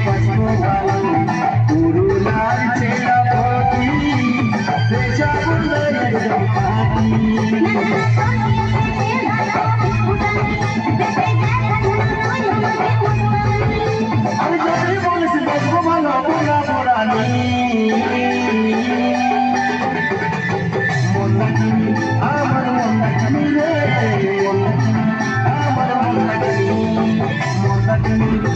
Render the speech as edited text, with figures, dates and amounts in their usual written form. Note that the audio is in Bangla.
বাঁচবো ভালো করুণার ছেড়া পথি বেচা বলে পাতি আমি যদি বলিস বাঁচবো ভালো বোনা বোরানি মন্দাকিনী আমার মন্দাকিনী রে মন্দাকিনী আমার মন্দাকিনী মন্দাকিনী